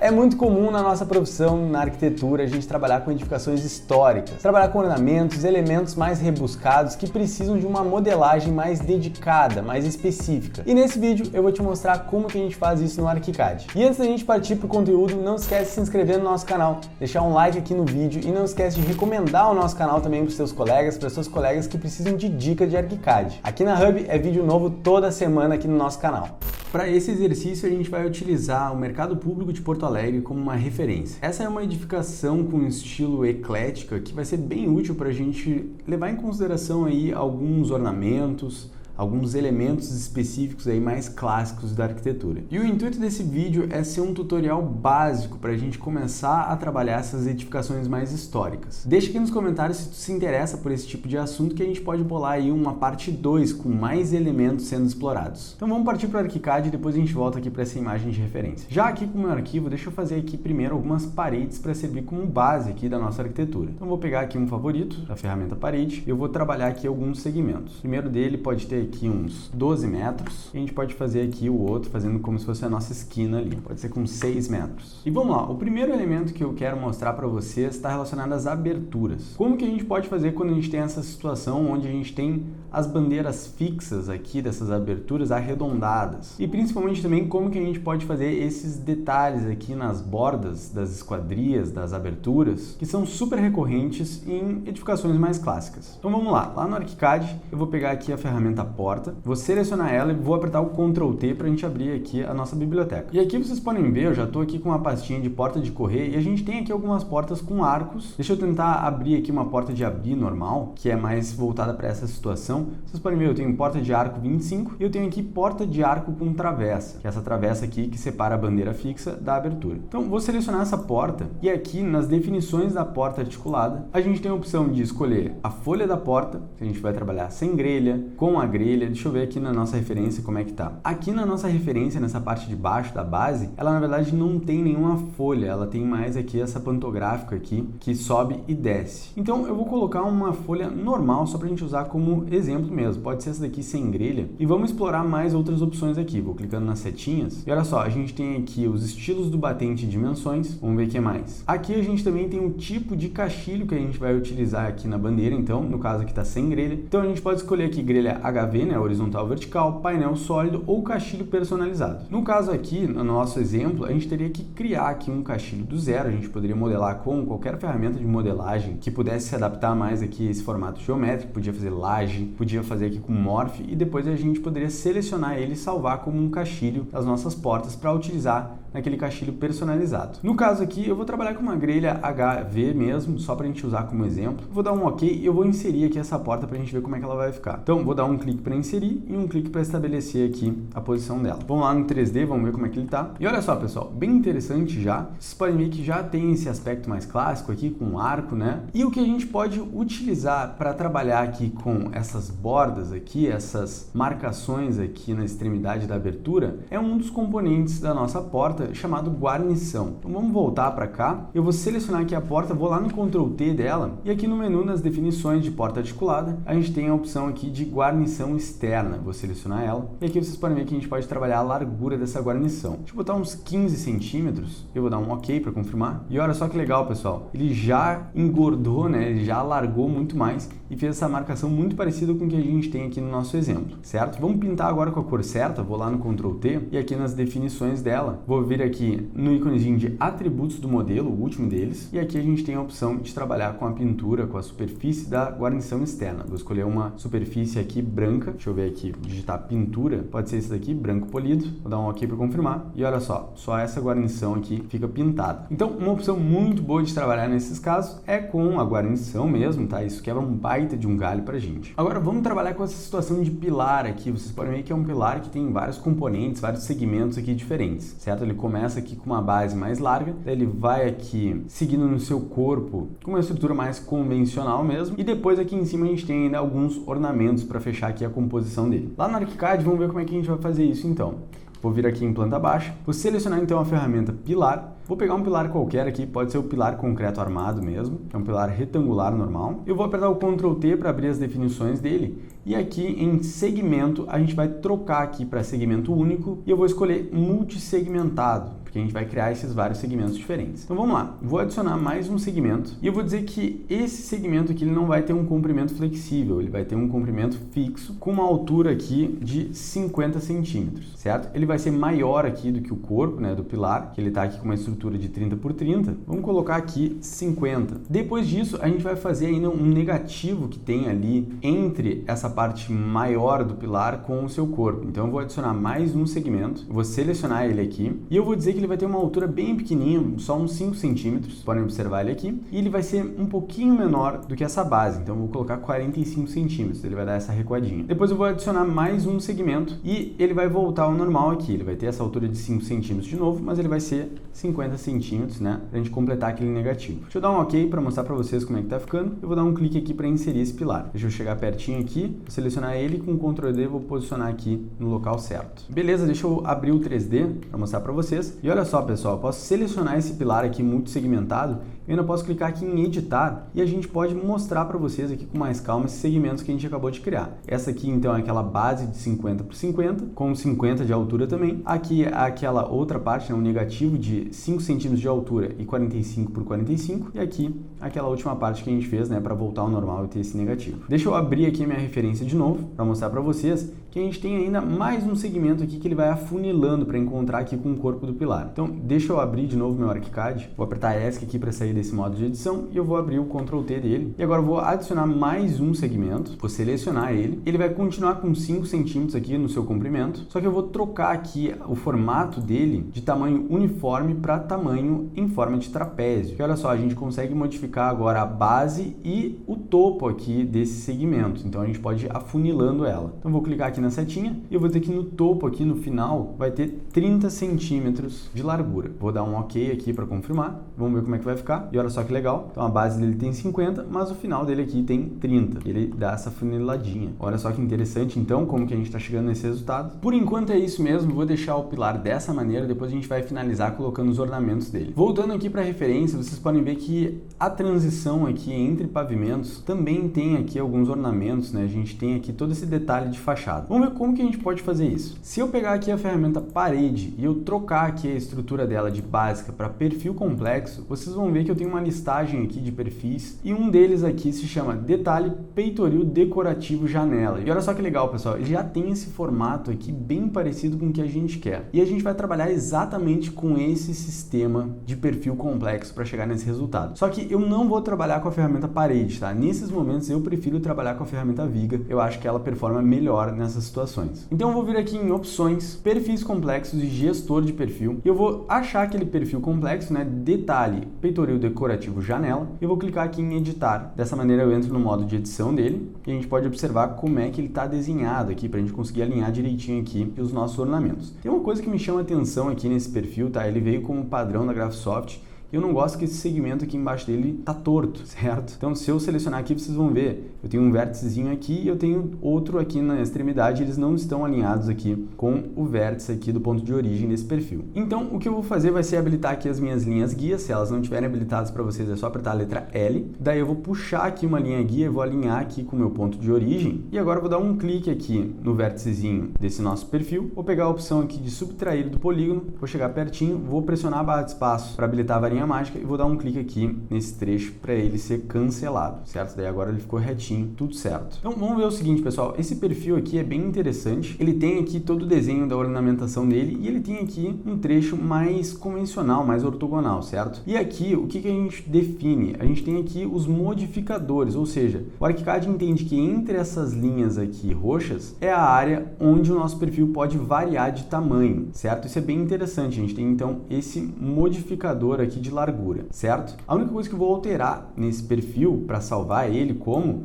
É muito comum na nossa profissão, na arquitetura, a gente trabalhar com edificações históricas, trabalhar com ornamentos, elementos mais rebuscados que precisam de uma modelagem mais dedicada, mais específica. E nesse vídeo eu vou te mostrar como que a gente faz isso no ArchiCAD. E antes da gente partir para o conteúdo, não esquece de se inscrever no nosso canal, deixar um like aqui no vídeo e não esquece de recomendar o nosso canal também para os seus colegas, para suas colegas que precisam de dica de ArchiCAD. Aqui na Hub é vídeo novo toda semana aqui no nosso canal. Para esse exercício a gente vai utilizar o Mercado Público de Porto Alegre como uma referência. Essa é uma edificação com estilo eclética que vai ser bem útil para a gente levar em consideração aí alguns ornamentos, alguns elementos específicos aí mais clássicos da arquitetura. E o intuito desse vídeo é ser um tutorial básico para a gente começar a trabalhar essas edificações mais históricas. Deixa aqui nos comentários se tu se interessa por esse tipo de assunto, que a gente pode bolar aí uma parte 2 com mais elementos sendo explorados. Então vamos partir para o ArchiCAD e depois a gente volta aqui para essa imagem de referência. Já aqui com o meu arquivo, deixa eu fazer aqui primeiro algumas paredes para servir como base aqui da nossa arquitetura. Então vou pegar aqui um favorito, a ferramenta parede, e eu vou trabalhar aqui alguns segmentos. O primeiro dele pode ter aqui uns 12 metros, e a gente pode fazer aqui o outro fazendo como se fosse a nossa esquina ali, pode ser com 6 metros. E vamos lá, o primeiro elemento que eu quero mostrar para vocês está relacionado às aberturas. Como que a gente pode fazer quando a gente tem essa situação onde a gente tem as bandeiras fixas aqui dessas aberturas arredondadas? E principalmente também como que a gente pode fazer esses detalhes aqui nas bordas das esquadrias, das aberturas, que são super recorrentes em edificações mais clássicas. Então vamos lá, lá no ArchiCAD eu vou pegar aqui a ferramenta porta, vou selecionar ela e vou apertar o Ctrl T para a gente abrir aqui a nossa biblioteca. E aqui vocês podem ver, eu já estou aqui com uma pastinha de porta de correr e a gente tem aqui algumas portas com arcos. Deixa eu tentar abrir aqui uma porta de abrir normal, que é mais voltada para essa situação. Vocês podem ver, eu tenho porta de arco 25 e eu tenho aqui porta de arco com travessa, que é essa travessa aqui que separa a bandeira fixa da abertura. Então vou selecionar essa porta e aqui nas definições da porta articulada, a gente tem a opção de escolher a folha da porta, que a gente vai trabalhar sem grelha, com a grelha. Deixa eu ver aqui na nossa referência como é que tá. Aqui na nossa referência, nessa parte de baixo da base, ela na verdade não tem nenhuma folha, ela tem mais aqui essa pantográfica aqui, que sobe e desce. Então eu vou colocar uma folha normal, só pra gente usar como exemplo mesmo. Pode ser essa daqui sem grelha. E vamos explorar mais outras opções aqui. Vou clicando nas setinhas. E olha só, a gente tem aqui os estilos do batente e dimensões. Vamos ver o que mais. Aqui a gente também tem o tipo de caixilho que a gente vai utilizar aqui na bandeira, então, no caso aqui tá sem grelha. Então a gente pode escolher aqui grelha HV, né, horizontal, vertical, painel sólido ou caixilho personalizado. No caso aqui, no nosso exemplo, a gente teria que criar aqui um caixilho do zero. A gente poderia modelar com qualquer ferramenta de modelagem que pudesse se adaptar mais aqui a esse formato geométrico. Podia fazer laje, podia fazer aqui com morph e depois a gente poderia selecionar ele e salvar como um caixilho as nossas portas para utilizar naquele caixilho personalizado. No caso aqui, eu vou trabalhar com uma grelha HV mesmo, só para a gente usar como exemplo. Vou dar um OK e eu vou inserir aqui essa porta para a gente ver como é que ela vai ficar. Então, vou dar um clique para inserir e um clique para estabelecer aqui a posição dela. Vamos lá no 3D, vamos ver como é que ele tá. E olha só, pessoal, bem interessante já. Vocês podem ver que já tem esse aspecto mais clássico aqui com um arco, né? E o que a gente pode utilizar para trabalhar aqui com essas bordas aqui, essas marcações aqui na extremidade da abertura, é um dos componentes da nossa porta chamado guarnição. Então vamos voltar para cá. Eu vou selecionar aqui a porta, vou lá no Ctrl T dela e aqui no menu nas definições de porta articulada, a gente tem a opção aqui de guarnição externa. Vou selecionar ela e aqui vocês podem ver que a gente pode trabalhar a largura dessa guarnição. Deixa eu botar uns 15 centímetros, eu vou dar um OK para confirmar. E olha só que legal, pessoal, ele já engordou, né? Ele já alargou muito mais e fez essa marcação muito parecida com o que a gente tem aqui no nosso exemplo, certo? Vamos pintar agora com a cor certa, vou lá no Ctrl T e aqui nas definições dela, vou vir aqui no íconezinho de atributos do modelo, o último deles, e aqui a gente tem a opção de trabalhar com a pintura, com a superfície da guarnição externa. Vou escolher uma superfície aqui branca, deixa eu ver aqui, digitar pintura, pode ser esse daqui, branco polido, vou dar um OK para confirmar, e olha só essa guarnição aqui fica pintada. Então, uma opção muito boa de trabalhar nesses casos é com a guarnição mesmo, tá? Isso quebra um baita de um galho pra gente. Agora, vamos trabalhar com essa situação de pilar aqui. Vocês podem ver que é um pilar que tem vários componentes, vários segmentos aqui diferentes, certo? Ele começa aqui com uma base mais larga, daí ele vai aqui seguindo no seu corpo com uma estrutura mais convencional mesmo, e depois aqui em cima a gente tem ainda alguns ornamentos para fechar aqui a composição dele. Lá no ArchiCAD, vamos ver como é que a gente vai fazer isso então. Vou vir aqui em planta baixa, vou selecionar então a ferramenta pilar, vou pegar um pilar qualquer aqui, pode ser o pilar concreto armado mesmo, que é um pilar retangular normal. Eu vou apertar o Ctrl T para abrir as definições dele E aqui em segmento, a gente vai trocar aqui para segmento único e eu vou escolher multissegmentado, porque a gente vai criar esses vários segmentos diferentes. Então vamos lá, vou adicionar mais um segmento e eu vou dizer que esse segmento aqui ele não vai ter um comprimento flexível, ele vai ter um comprimento fixo com uma altura aqui de 50 centímetros, certo? Ele vai ser maior aqui do que o corpo, né, do pilar, que ele está aqui com uma estrutura de 30 por 30. Vamos colocar aqui 50. Depois disso, a gente vai fazer ainda um negativo que tem ali entre essa parte maior do pilar com o seu corpo. Então eu vou adicionar mais um segmento, vou selecionar ele aqui e eu vou dizer que ele vai ter uma altura bem pequenininha, só uns 5 centímetros, podem observar ele aqui, e ele vai ser um pouquinho menor do que essa base, então eu vou colocar 45 centímetros, ele vai dar essa recuadinha. Depois eu vou adicionar mais um segmento e ele vai voltar ao normal aqui, ele vai ter essa altura de 5 centímetros de novo, mas ele vai ser 50 centímetros, né, pra gente completar aquele negativo. Deixa eu dar um ok para mostrar para vocês como é que tá ficando. Eu vou dar um clique aqui para inserir esse pilar. Deixa eu chegar pertinho aqui, vou selecionar ele com Ctrl D, vou posicionar aqui no local certo. Beleza, deixa eu abrir o 3D para mostrar para vocês. E olha só, pessoal, eu posso selecionar esse pilar aqui multissegmentado, eu ainda posso clicar aqui em editar e a gente pode mostrar para vocês aqui com mais calma esses segmentos que a gente acabou de criar. Essa aqui então é aquela base de 50 por 50, com 50 de altura também. Aqui é aquela outra parte, né, um negativo de 5 centímetros de altura e 45 por 45. E aqui aquela última parte que a gente fez, né, para voltar ao normal e ter esse negativo. Deixa eu abrir aqui a minha referência de novo para mostrar para vocês que a gente tem ainda mais um segmento aqui que ele vai afunilando para encontrar aqui com o corpo do pilar. Então deixa eu abrir de novo meu ArchiCAD, vou apertar ESC aqui para sair desse modo de edição e eu vou abrir o Ctrl T dele. E agora eu vou adicionar mais um segmento, vou selecionar ele, ele vai continuar com 5 centímetros aqui no seu comprimento, só que eu vou trocar aqui o formato dele de tamanho uniforme para tamanho em forma de trapézio. E olha só, a gente consegue modificar agora a base e o topo aqui desse segmento, então a gente pode ir afunilando ela. Então vou clicar aqui na setinha e eu vou dizer que no topo aqui no final vai ter 30 centímetros de largura. Vou dar um ok aqui para confirmar, vamos ver como é que vai ficar. E olha só que legal, então a base dele tem 50, mas o final dele aqui tem 30. Ele dá essa funiladinha. Olha só que interessante então como que a gente está chegando nesse resultado. Por enquanto é isso mesmo, vou deixar o pilar dessa maneira, depois a gente vai finalizar colocando os ornamentos dele. Voltando aqui para a referência, vocês podem ver que a transição aqui entre pavimentos também tem aqui alguns ornamentos, né? A gente tem aqui todo esse detalhe de fachada. Vamos ver como que a gente pode fazer isso. Se eu pegar aqui a ferramenta parede e eu trocar aqui a estrutura dela de básica para perfil complexo, vocês vão ver que eu tenho uma listagem aqui de perfis e um deles aqui se chama detalhe peitoril decorativo janela. E olha só que legal, pessoal, ele já tem esse formato aqui bem parecido com o que a gente quer. E a gente vai trabalhar exatamente com esse sistema de perfil complexo para chegar nesse resultado. Só que eu não vou trabalhar com a ferramenta parede, tá? Nesses momentos eu prefiro trabalhar com a ferramenta viga. Eu acho que ela performa melhor nessas situações. Então eu vou vir aqui em opções, perfis complexos e gestor de perfil. E eu vou achar aquele perfil complexo, né? Detalhe peitoril decorativo janela. Eu vou clicar aqui em editar. Dessa maneira eu entro no modo de edição dele e a gente pode observar como é que ele está desenhado aqui para a gente conseguir alinhar direitinho aqui os nossos ornamentos. Tem uma coisa que me chama a atenção aqui nesse perfil, tá? Ele veio como padrão da Graphisoft. Eu não gosto que esse segmento aqui embaixo dele tá torto, certo? Então se eu selecionar aqui, vocês vão ver, eu tenho um vérticezinho aqui e eu tenho outro aqui na extremidade, eles não estão alinhados aqui com o vértice aqui do ponto de origem desse perfil. Então o que eu vou fazer vai ser habilitar aqui as minhas linhas guias, se elas não estiverem habilitadas para vocês é só apertar a letra L, daí eu vou puxar aqui uma linha guia, eu vou alinhar aqui com o meu ponto de origem e agora eu vou dar um clique aqui no vérticezinho desse nosso perfil, vou pegar a opção aqui de subtrair do polígono, vou chegar pertinho, vou pressionar a barra de espaço para habilitar a varinha mágica e vou dar um clique aqui nesse trecho para ele ser cancelado, certo? Daí agora ele ficou retinho, tudo certo. Então vamos ver o seguinte, pessoal, esse perfil aqui é bem interessante, ele tem aqui todo o desenho da ornamentação dele e ele tem aqui um trecho mais convencional, mais ortogonal, certo? E aqui, o que a gente define? A gente tem aqui os modificadores, ou seja, o ArchiCAD entende que entre essas linhas aqui roxas é a área onde o nosso perfil pode variar de tamanho, certo? Isso é bem interessante, a gente tem então esse modificador aqui de largura, certo? A única coisa que eu vou alterar nesse perfil para salvar ele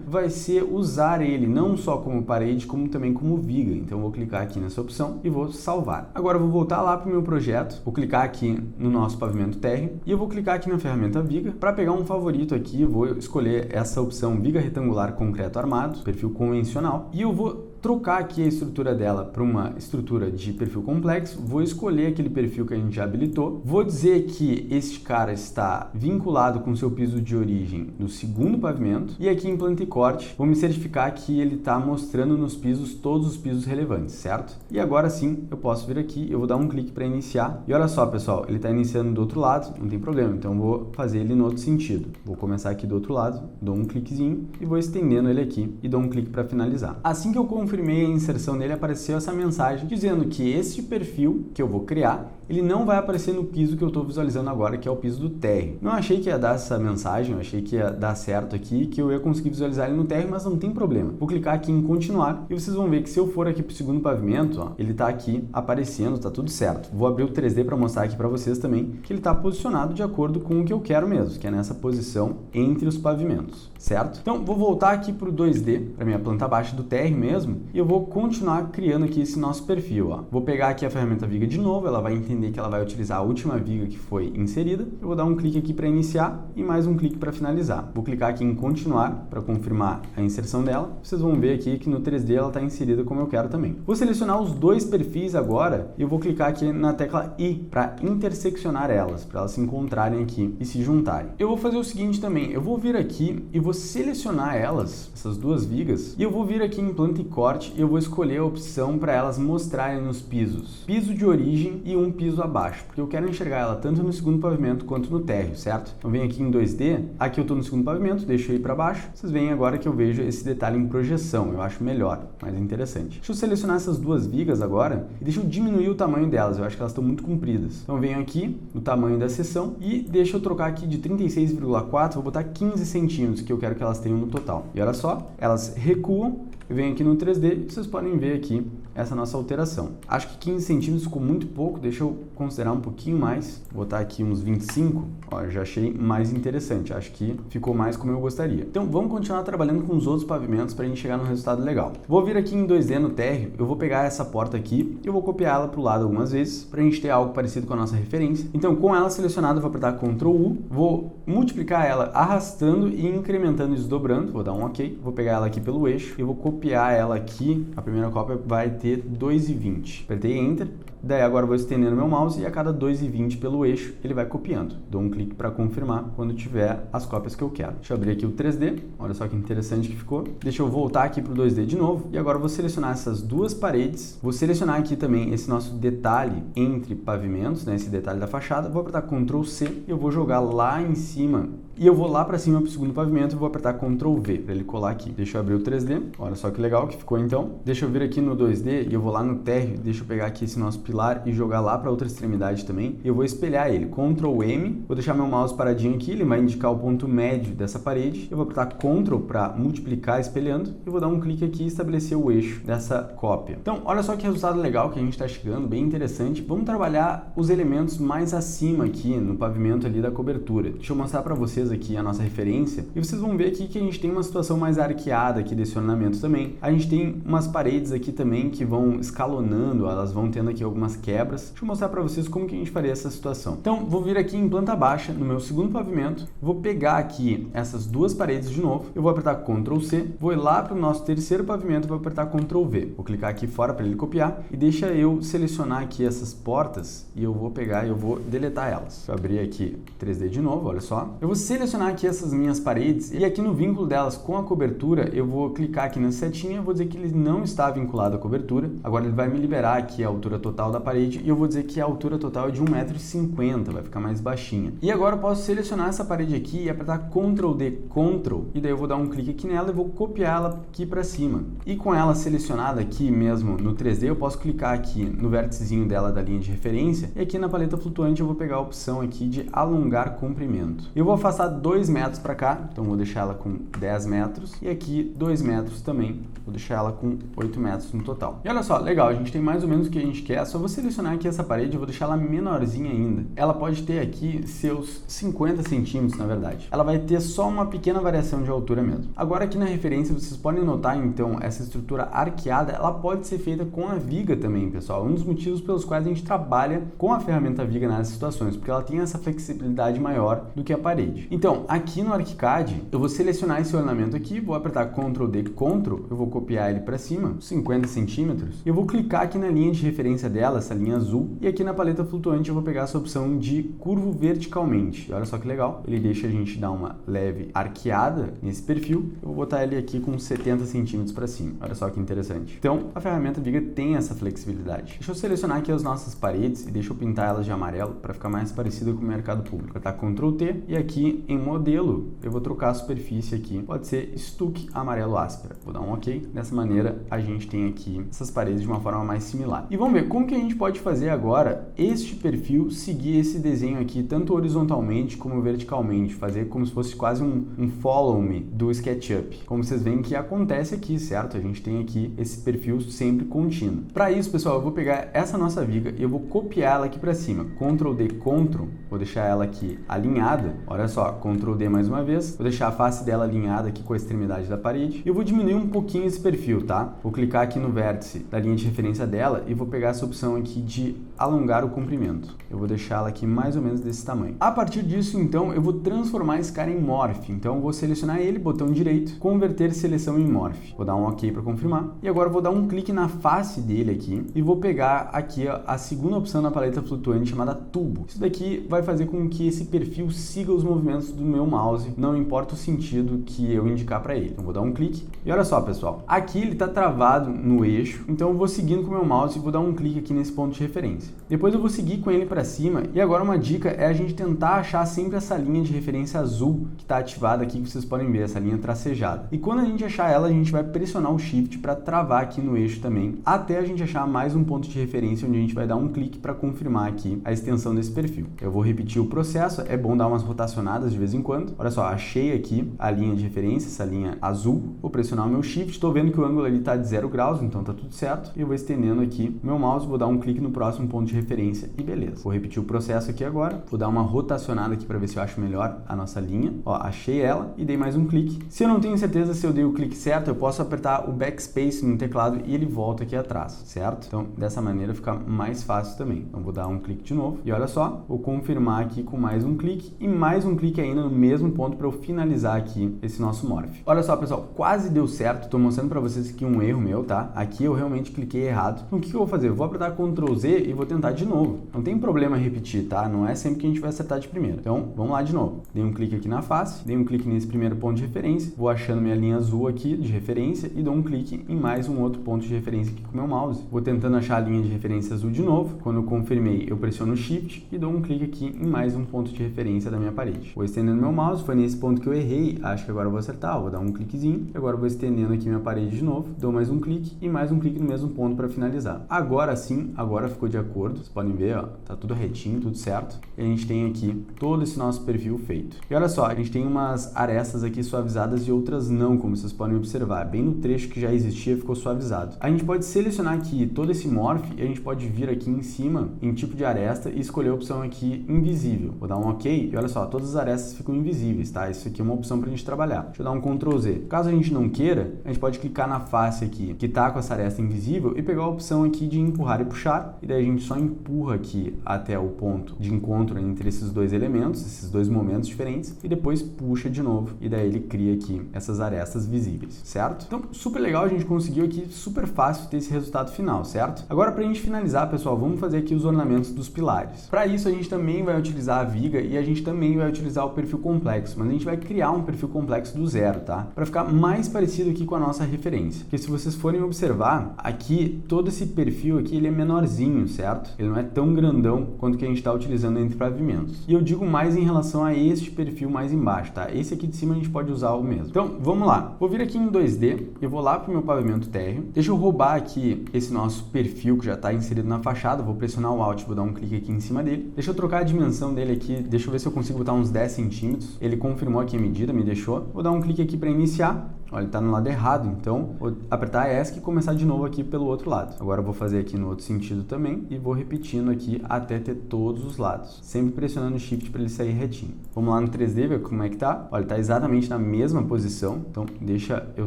vai ser usar ele não só como parede, como também como viga. Então eu vou clicar aqui nessa opção e vou salvar. Agora eu vou voltar lá para o meu projeto, vou clicar aqui no nosso pavimento térreo e eu vou clicar aqui na ferramenta viga para pegar um favorito aqui, vou escolher essa opção viga retangular concreto armado, perfil convencional, e eu vou trocar aqui a estrutura dela para uma estrutura de perfil complexo, vou escolher aquele perfil que a gente já habilitou, vou dizer que este cara está vinculado com o seu piso de origem do segundo pavimento, e aqui em planta e corte, vou me certificar que ele está mostrando nos pisos todos os pisos relevantes, certo? E agora sim, eu posso vir aqui, eu vou dar um clique para iniciar, e olha só, pessoal, ele está iniciando do outro lado, não tem problema, então eu vou fazer ele no outro sentido. Vou começar aqui do outro lado, dou um cliquezinho e vou estendendo ele aqui e dou um clique para finalizar. Assim que eu confirmei a inserção nele, apareceu essa mensagem dizendo que este perfil que eu vou criar, ele não vai aparecer no piso que eu estou visualizando agora, que é o piso do térreo. Não achei que ia dar essa mensagem, eu achei que ia dar certo aqui, que eu ia conseguir visualizar ele no térreo, mas não tem problema. Vou clicar aqui em continuar e vocês vão ver que se eu for aqui para o segundo pavimento, ó, ele está aqui aparecendo, está tudo certo. Vou abrir o 3D para mostrar aqui para vocês também que ele está posicionado de acordo com o que eu quero mesmo, que é nessa posição entre os pavimentos, certo? Então, vou voltar aqui para o 2D, para minha planta baixa do térreo mesmo, e eu vou continuar criando aqui esse nosso perfil, ó. Vou pegar aqui a ferramenta viga de novo, ela vai entender que ela vai utilizar a última viga que foi inserida. Eu vou dar um clique aqui para iniciar e mais um clique para finalizar. Vou clicar aqui em continuar para confirmar a inserção dela. Vocês vão ver aqui que no 3D ela está inserida como eu quero também. Vou selecionar os dois perfis agora e eu vou clicar aqui na tecla I para interseccionar elas, para elas se encontrarem aqui e se juntarem. Eu vou fazer o seguinte também, eu vou vir aqui e vou selecionar elas, essas duas vigas, e eu vou vir aqui em planta e corte e eu vou escolher a opção para elas mostrarem nos pisos. Piso de origem e um piso abaixo, porque eu quero enxergar ela tanto no segundo pavimento quanto no térreo, certo? Então venho aqui em 2D, aqui eu estou no segundo pavimento, deixo eu ir para baixo, vocês veem agora que eu vejo esse detalhe em projeção, eu acho melhor, mais interessante. Deixa eu selecionar essas duas vigas agora e deixa eu diminuir o tamanho delas, eu acho que elas estão muito compridas. Então venho aqui no tamanho da seção e deixa eu trocar aqui de 36,4, vou botar 15 centímetros que eu quero que elas tenham no total. E olha só, elas recuam, eu venho aqui no 3D e vocês podem ver aqui essa nossa alteração. Acho que 15 centímetros ficou muito pouco, deixa eu considerar um pouquinho mais, vou botar aqui uns 25, ó, já achei mais interessante, acho que ficou mais como eu gostaria. Então vamos continuar trabalhando com os outros pavimentos para a gente chegar num resultado legal. Vou vir aqui em 2D no térreo, eu vou pegar essa porta aqui e eu vou copiar ela para o lado algumas vezes, para a gente ter algo parecido com a nossa referência. Então com ela selecionada, eu vou apertar Ctrl U, vou multiplicar ela arrastando e incrementando e desdobrando, vou dar um OK, vou pegar ela aqui pelo eixo e vou copiar ela aqui, a primeira cópia vai ter 2,20. Apertei Enter, daí agora vou estendendo meu mouse e a cada 2,20 pelo eixo ele vai copiando. Dou um clique para confirmar quando tiver as cópias que eu quero. Deixa eu abrir aqui o 3D, olha só que interessante que ficou. Deixa eu voltar aqui para o 2D de novo e agora eu vou selecionar essas duas paredes. Vou selecionar aqui também esse nosso detalhe entre pavimentos, né, esse detalhe da fachada. Vou apertar Ctrl C e eu vou jogar lá em cima. E eu vou lá para cima para o segundo pavimento e vou apertar Ctrl V para ele colar aqui. Deixa eu abrir o 3D, olha só que legal que ficou então. Deixa eu vir aqui no 2D e eu vou lá no térreo, deixa eu pegar aqui esse nosso pilar e jogar lá para outra extremidade também. E eu vou espelhar ele, Ctrl M, vou deixar meu mouse paradinho aqui, ele vai indicar o ponto médio dessa parede. Eu vou apertar Ctrl para multiplicar espelhando e vou dar um clique aqui e estabelecer o eixo dessa cópia. Então, olha só que resultado legal que a gente está chegando, bem interessante. Vamos trabalhar os elementos mais acima aqui no pavimento ali da cobertura. Deixa eu mostrar para vocês aqui a nossa referência e vocês vão ver aqui que a gente tem uma situação mais arqueada aqui desse ornamento também. A gente tem umas paredes aqui também que vão escalonando, elas vão tendo aqui algumas quebras. Deixa eu mostrar para vocês como que a gente faria essa situação. Então, vou vir aqui em planta baixa, no meu segundo pavimento, vou pegar aqui essas duas paredes de novo, eu vou apertar Ctrl C, vou ir lá para o nosso terceiro pavimento, vou apertar Ctrl V. Vou clicar aqui fora para ele copiar e deixa eu selecionar aqui essas portas e eu vou pegar e eu vou deletar elas. Deixa eu abrir aqui 3D de novo, olha só. Eu vou selecionar aqui essas minhas paredes e aqui no vínculo delas com a cobertura, eu vou clicar aqui na setinha, vou dizer que ele não está vinculado à cobertura. Agora ele vai me liberar aqui a altura total da parede e eu vou dizer que a altura total é de 1,50 m, vai ficar mais baixinha. E agora eu posso selecionar essa parede aqui e apertar Ctrl D, Ctrl, e daí eu vou dar um clique aqui nela e vou copiar ela aqui para cima. E com ela selecionada aqui mesmo no 3D, eu posso clicar aqui no vérticezinho dela da linha de referência e aqui na paleta flutuante eu vou pegar a opção aqui de alongar comprimento. Eu vou afastar 2 metros para cá, então vou deixar ela com 10 metros e aqui 2 metros também, vou deixar ela com 8 metros no total. E olha só, legal, a gente tem mais ou menos o que a gente quer, só vou selecionar aqui essa parede, eu vou deixar ela menorzinha ainda. Ela pode ter aqui seus 50 centímetros, na verdade. Ela vai ter só uma pequena variação de altura mesmo. Agora aqui na referência vocês podem notar então essa estrutura arqueada, ela pode ser feita com a viga também, pessoal. Um dos motivos pelos quais a gente trabalha com a ferramenta viga nessas situações, porque ela tem essa flexibilidade maior do que a parede. Então, aqui no ArchiCAD, eu vou selecionar esse ornamento aqui, vou apertar Ctrl D, Ctrl, eu vou copiar ele para cima, 50 centímetros, e eu vou clicar aqui na linha de referência dela, essa linha azul, e aqui na paleta flutuante eu vou pegar essa opção de curvo verticalmente. E olha só que legal, ele deixa a gente dar uma leve arqueada nesse perfil. Eu vou botar ele aqui com 70 centímetros para cima. Olha só que interessante. Então, a ferramenta viga tem essa flexibilidade. Deixa eu selecionar aqui as nossas paredes e deixa eu pintar elas de amarelo para ficar mais parecida com o mercado público. Vou apertar Ctrl T e aqui em modelo eu vou trocar a superfície aqui. Pode ser stuck amarelo áspera. Vou dar um OK. Dessa maneira a gente tem aqui essas paredes de uma forma mais similar. E vamos ver como que a gente pode fazer agora este perfil seguir esse desenho aqui tanto horizontalmente como verticalmente, fazer como se fosse quase um follow me do SketchUp. Como vocês veem que acontece aqui, certo? A gente tem aqui esse perfil sempre contínuo. Para isso, pessoal, eu vou pegar essa nossa viga e eu vou copiar ela aqui para cima. Ctrl D, Ctrl, vou deixar ela aqui alinhada. Olha só, Ctrl D mais uma vez. Vou deixar a face dela alinhada aqui com a extremidade da parede. E eu vou diminuir um pouquinho esse perfil, tá? Vou clicar aqui no vértice da linha de referência dela e vou pegar essa opção aqui de alongar o comprimento. Eu vou deixar ela aqui mais ou menos desse tamanho. A partir disso, então, eu vou transformar esse cara em Morph. Então, eu vou selecionar ele, botão direito, converter seleção em Morph. Vou dar um OK para confirmar. E agora eu vou dar um clique na face dele aqui e vou pegar aqui a segunda opção na paleta flutuante chamada Tubo. Isso daqui vai fazer com que esse perfil siga os movimentos do meu mouse, não importa o sentido que eu indicar para ele. Então, vou dar um clique. E olha só, pessoal, aqui ele está travado no eixo, então eu vou seguindo com o meu mouse e vou dar um clique aqui nesse ponto de referência. Depois eu vou seguir com ele para cima e agora uma dica é a gente tentar achar sempre essa linha de referência azul que está ativada aqui, que vocês podem ver, essa linha tracejada. E quando a gente achar ela, a gente vai pressionar o Shift para travar aqui no eixo também, até a gente achar mais um ponto de referência onde a gente vai dar um clique para confirmar aqui a extensão desse perfil. Eu vou repetir o processo, é bom dar umas rotacionadas de vez em quando. Olha só, achei aqui a linha de referência, essa linha azul, vou pressionar o meu Shift, estou vendo que o ângulo ali está de 0 graus, então tá tudo certo. E eu vou estendendo aqui o meu mouse, vou dar um clique no próximo ponto de referência e beleza. Vou repetir o processo aqui agora, vou dar uma rotacionada aqui para ver se eu acho melhor a nossa linha. Ó, achei ela e dei mais um clique. Se eu não tenho certeza se eu dei o clique certo, eu posso apertar o backspace no teclado e ele volta aqui atrás, certo? Então, dessa maneira fica mais fácil também. Então, vou dar um clique de novo e olha só, vou confirmar aqui com mais um clique e mais um clique ainda no mesmo ponto para eu finalizar aqui esse nosso Morph. Olha só, pessoal, quase deu certo. Tô mostrando para vocês aqui um erro meu, tá? Aqui eu realmente cliquei errado. Então, o que eu vou fazer? Eu vou apertar Ctrl Z e vou tentar de novo. Não tem problema repetir, tá? Não é sempre que a gente vai acertar de primeira. Então, vamos lá de novo. Dei um clique aqui na face, dei um clique nesse primeiro ponto de referência, vou achando minha linha azul aqui de referência e dou um clique em mais um outro ponto de referência aqui com o meu mouse. Vou tentando achar a linha de referência azul de novo. Quando eu confirmei, eu pressiono o Shift e dou um clique aqui em mais um ponto de referência da minha parede. Vou estendendo meu mouse, foi nesse ponto que eu errei, acho que agora eu vou acertar, vou dar um cliquezinho. Agora eu vou estendendo aqui minha parede de novo, dou mais um clique e mais um clique no mesmo ponto para finalizar. Agora sim, agora ficou de acordo. Vocês podem ver, ó, tá tudo retinho, tudo certo. E a gente tem aqui todo esse nosso perfil feito. E olha só, a gente tem umas arestas aqui suavizadas e outras não, como vocês podem observar. Bem no trecho que já existia, ficou suavizado. A gente pode selecionar aqui todo esse Morph e a gente pode vir aqui em cima, em tipo de aresta, e escolher a opção aqui invisível. Vou dar um OK e olha só, todas as arestas ficam invisíveis, tá? Isso aqui é uma opção pra gente trabalhar. Deixa eu dar um Ctrl Z. Caso a gente não queira, a gente pode clicar na face aqui, que tá com essa aresta invisível, e pegar a opção aqui de empurrar e puxar, e daí a gente só empurra aqui até o ponto de encontro entre esses dois elementos, esses dois momentos diferentes, e depois puxa de novo, e daí ele cria aqui essas arestas visíveis, certo? Então, super legal, a gente conseguiu aqui, super fácil ter esse resultado final, certo? Agora, pra gente finalizar, pessoal, vamos fazer aqui os ornamentos dos pilares. Para isso, a gente também vai utilizar a viga e a gente também vai utilizar o perfil complexo, mas a gente vai criar um perfil complexo do zero, tá? Para ficar mais parecido aqui com a nossa referência. Porque se vocês forem observar, aqui, todo esse perfil aqui, ele é menorzinho, certo? Ele não é tão grandão quanto que a gente está utilizando entre pavimentos. E eu digo mais em relação a este perfil mais embaixo, tá? Esse aqui de cima a gente pode usar o mesmo. Então, vamos lá. Vou vir aqui em 2D, eu vou lá para o meu pavimento térreo. Deixa eu roubar aqui esse nosso perfil que já está inserido na fachada. Vou pressionar o Alt, vou dar um clique aqui em cima dele. Deixa eu trocar a dimensão dele aqui. Deixa eu ver se eu consigo botar uns 10 centímetros. Ele confirmou aqui a medida, me deixou. Vou dar um clique aqui para iniciar. Olha, ele tá no lado errado, então vou apertar ESC e começar de novo aqui pelo outro lado. Agora eu vou fazer aqui no outro sentido também e vou repetindo aqui até ter todos os lados, sempre pressionando o Shift para ele sair retinho. Vamos lá no 3D ver como é que tá. Olha, tá exatamente na mesma posição, então deixa eu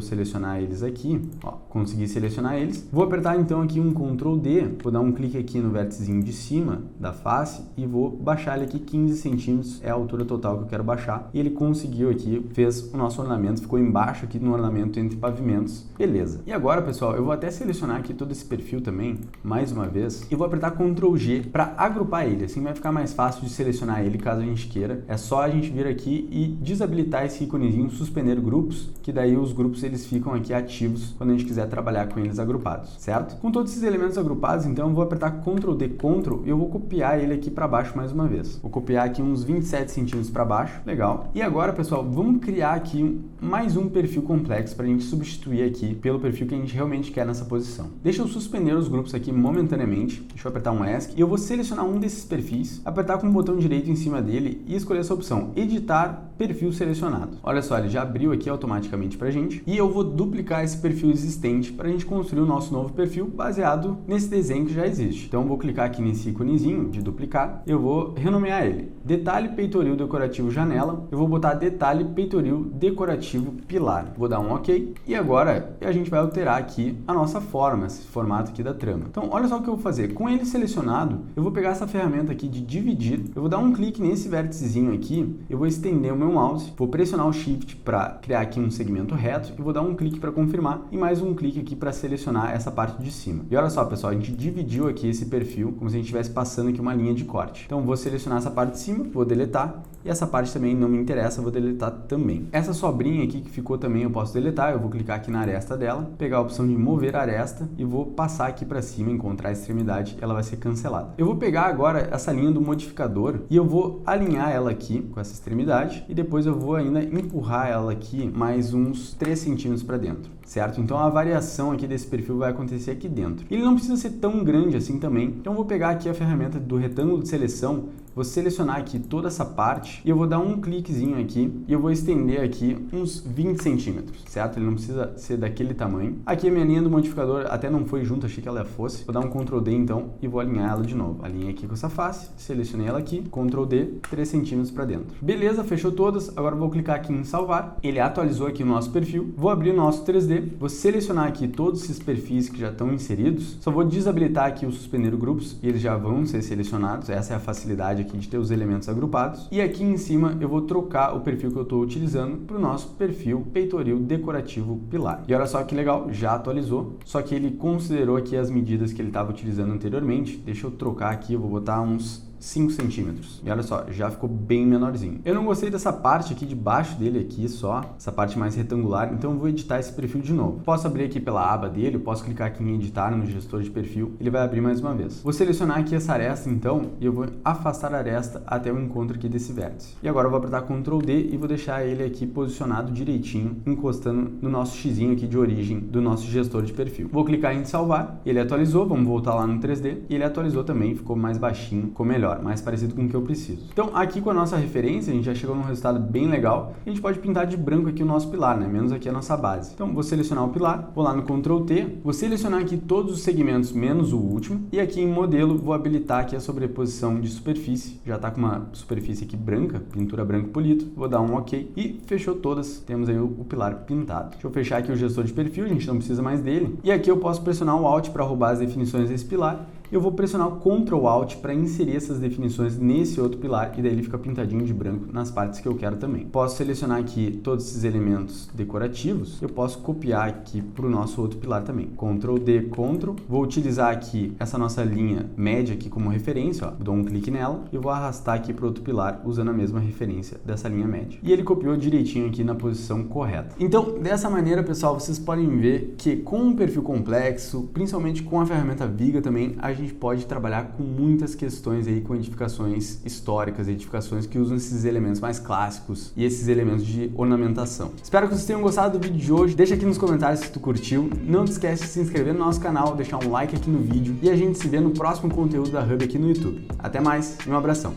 selecionar eles aqui. Ó, consegui selecionar eles. Vou apertar então aqui um Ctrl D, vou dar um clique aqui no vérticezinho de cima da face e vou baixar ele aqui 15 centímetros, é a altura total que eu quero baixar. E ele conseguiu aqui, fez o nosso ornamento, ficou embaixo aqui no ornamento entre pavimentos. Beleza. E agora, pessoal, eu vou até selecionar aqui todo esse perfil também, mais uma vez, e vou apertar Ctrl G para agrupar ele, assim vai ficar mais fácil de selecionar ele caso a gente queira. É só a gente vir aqui e desabilitar esse íconezinho, suspender grupos, que daí os grupos eles ficam aqui ativos quando a gente quiser trabalhar com eles agrupados, certo? Com todos esses elementos agrupados, então eu vou apertar Ctrl D, Ctrl e eu vou copiar ele aqui para baixo mais uma vez. Vou copiar aqui uns 27 centímetros para baixo, legal. E agora, pessoal, vamos criar aqui mais um perfil complexo para a gente substituir aqui pelo perfil que a gente realmente quer nessa posição. Deixa eu suspender os grupos aqui momentaneamente, deixa eu apertar um ESC e eu vou selecionar um desses perfis, apertar com o botão direito em cima dele e escolher essa opção, editar perfil selecionado. Olha só, ele já abriu aqui automaticamente pra gente e eu vou duplicar esse perfil existente para a gente construir o nosso novo perfil baseado nesse desenho que já existe. Então eu vou clicar aqui nesse íconezinho de duplicar, eu vou renomear ele, detalhe peitoril decorativo janela, eu vou botar detalhe peitoril decorativo pilar, vou dar um OK e agora a gente vai alterar aqui a nossa forma, esse formato aqui da trama. Então olha só o que eu vou fazer, com ele selecionado, eu vou pegar essa ferramenta aqui de dividir, eu vou dar um clique nesse vérticezinho aqui, eu vou estender o meu mouse, vou pressionar o Shift para criar aqui um segmento reto e vou dar um clique para confirmar e mais um clique aqui para selecionar essa parte de cima. E olha só, pessoal, a gente dividiu aqui esse perfil como se a gente estivesse passando aqui uma linha de corte. Então vou selecionar essa parte de cima, vou deletar e essa parte também não me interessa, vou deletar também. Essa sobrinha aqui que ficou também eu posso deletar, eu vou clicar aqui na aresta dela, pegar a opção de mover aresta e vou passar aqui para cima, encontrar a extremidade, ela vai ser cancelada. Eu vou pegar agora essa linha do modificador e eu vou alinhar ela aqui com essa extremidade e depois eu vou ainda empurrar ela aqui mais uns 3 centímetros para dentro, certo? Então a variação aqui desse perfil vai acontecer aqui dentro. Ele não precisa ser tão grande assim também, então eu vou pegar aqui a ferramenta do retângulo de seleção, vou selecionar aqui toda essa parte e eu vou dar um cliquezinho aqui e eu vou estender aqui uns 20 centímetros, certo? Ele não precisa ser daquele tamanho. Aqui a minha linha do modificador até não foi junto, achei que ela fosse. Vou dar um Ctrl D então e vou alinhar ela de novo. Alinhei aqui com essa face, selecionei ela aqui, Ctrl D, 3 centímetros para dentro. Beleza, fechou todas. Agora eu vou clicar aqui em salvar. Ele atualizou aqui o nosso perfil. Vou abrir o nosso 3D, vou selecionar aqui todos esses perfis que já estão inseridos. Só vou desabilitar aqui o suspender grupos e eles já vão ser selecionados. Essa é a facilidade aqui de ter os elementos agrupados. E aqui em cima eu vou trocar o perfil que eu estou utilizando para o nosso perfil peitoril decorativo pilar. E olha só que legal, já atualizou, só que ele considerou aqui as medidas que ele estava utilizando anteriormente. Deixa eu trocar aqui, eu vou botar uns 5 centímetros. E olha só, já ficou bem menorzinho. Eu não gostei dessa parte aqui de baixo dele aqui só, essa parte mais retangular, então eu vou editar esse perfil de novo. Posso abrir aqui pela aba dele, eu posso clicar aqui em editar no gestor de perfil, ele vai abrir mais uma vez. Vou selecionar aqui essa aresta então, e eu vou afastar a aresta até o encontro aqui desse vértice. E agora eu vou apertar Ctrl D e vou deixar ele aqui posicionado direitinho, encostando no nosso xizinho aqui de origem do nosso gestor de perfil. Vou clicar em salvar, ele atualizou, vamos voltar lá no 3D, e ele atualizou também, ficou mais baixinho, ficou melhor, mais parecido com o que eu preciso. Então aqui com a nossa referência, a gente já chegou num resultado bem legal. A gente pode pintar de branco aqui o nosso pilar, né? Menos aqui a nossa base. Então vou selecionar o pilar, vou lá no Ctrl T, vou selecionar aqui todos os segmentos menos o último e aqui em modelo vou habilitar aqui a sobreposição de superfície. Já está com uma superfície aqui branca, pintura branco polido. Vou dar um OK e fechou todas. Temos aí o pilar pintado. Deixa eu fechar aqui o gestor de perfil, a gente não precisa mais dele. E aqui eu posso pressionar o Alt para roubar as definições desse pilar. Eu vou pressionar o Ctrl Alt para inserir essas definições nesse outro pilar e daí ele fica pintadinho de branco nas partes que eu quero também. Posso selecionar aqui todos esses elementos decorativos, eu posso copiar aqui para o nosso outro pilar também. Ctrl D, Ctrl, vou utilizar aqui essa nossa linha média aqui como referência, ó. Dou um clique nela e vou arrastar aqui para o outro pilar usando a mesma referência dessa linha média. E ele copiou direitinho aqui na posição correta. Então, dessa maneira, pessoal, vocês podem ver que com um perfil complexo, principalmente com a ferramenta Viga também, a gente pode trabalhar com muitas questões aí, com edificações históricas, edificações que usam esses elementos mais clássicos e esses elementos de ornamentação. Espero que vocês tenham gostado do vídeo de hoje. Deixa aqui nos comentários se tu curtiu. Não te esquece de se inscrever no nosso canal, deixar um like aqui no vídeo e a gente se vê no próximo conteúdo da Hub aqui no YouTube. Até mais e um abração!